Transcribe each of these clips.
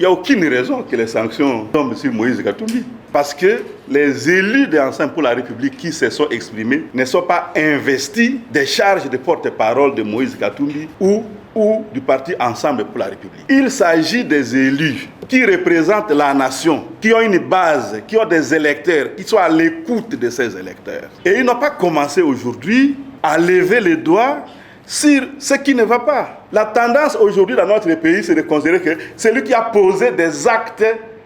n'y a aucune raison que les sanctions tombent sur Moïse Katumbi. Parce que les élus de Ensemble pour la République qui se sont exprimés ne sont pas investis des charges de porte-parole de Moïse Katumbi ou du parti Ensemble pour la République. Il s'agit des élus qui représentent la nation, qui ont une base, qui ont des électeurs, qui sont à l'écoute de ces électeurs. Et ils n'ont pas commencé aujourd'hui à lever les doigts sur ce qui ne va pas. La tendance aujourd'hui dans notre pays, c'est de considérer que celui qui a posé des actes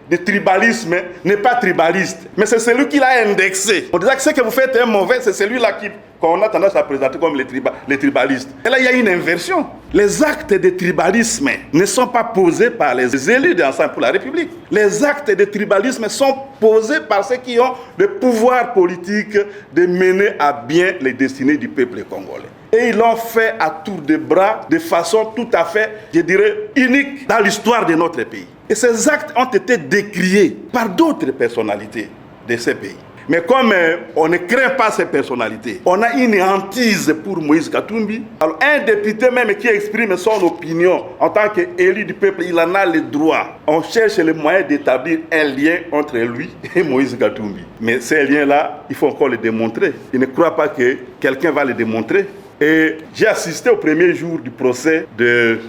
de tribalisme n'est pas tribaliste, mais c'est celui qui l'a indexé. On disait que ce que vous faites est mauvais, c'est celui-là qu'on a tendance à présenter comme les tribalistes. Et là, il y a une inversion. Les actes de tribalisme ne sont pas posés par les élus d'Ensemble pour la République. Les actes de tribalisme sont posés par ceux qui ont le pouvoir politique de mener à bien les destinées du peuple congolais. Et ils l'ont fait à tour de bras, de façon tout à fait, je dirais, unique dans l'histoire de notre pays. Et ces actes ont été décriés par d'autres personnalités de ces pays. Mais comme on ne craint pas ces personnalités, on a une hantise pour Moïse Katumbi. Alors un député même qui exprime son opinion en tant qu'élu du peuple, il en a le droit. On cherche les moyens d'établir un lien entre lui et Moïse Katumbi. Mais ces liens-là, il faut encore les démontrer. Je ne crois pas que quelqu'un va les démontrer. Et j'ai assisté au premier jour du procès de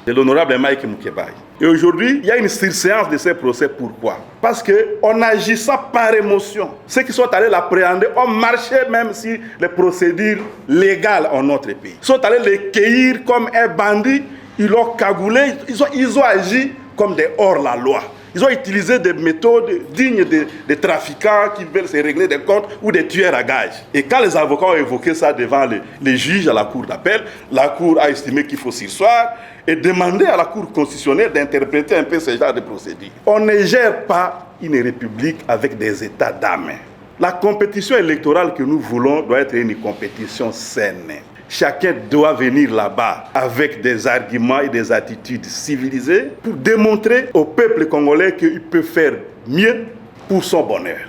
l'honorable Mike Moukebaye. Et aujourd'hui, il y a une surséance de ces procès. Pourquoi? Parce qu'en agissant par émotion, ceux qui sont allés l'appréhender ont marché même sur les procédures légales en notre pays. Ils sont allés les cueillir comme un bandit, ils l'ont cagoulé, ils ont agi comme des hors-la-loi. Ils ont utilisé des méthodes dignes des trafiquants qui veulent se régler des comptes ou des tueurs à gages. Et quand les avocats ont évoqué ça devant les juges à la cour d'appel, la cour a estimé qu'il faut surseoir et demander à la cour constitutionnelle d'interpréter un peu ce genre de procédure. On ne gère pas une république avec des états d'âme. La compétition électorale que nous voulons doit être une compétition saine. Chacun doit venir là-bas avec des arguments et des attitudes civilisées pour démontrer au peuple congolais qu'il peut faire mieux pour son bonheur.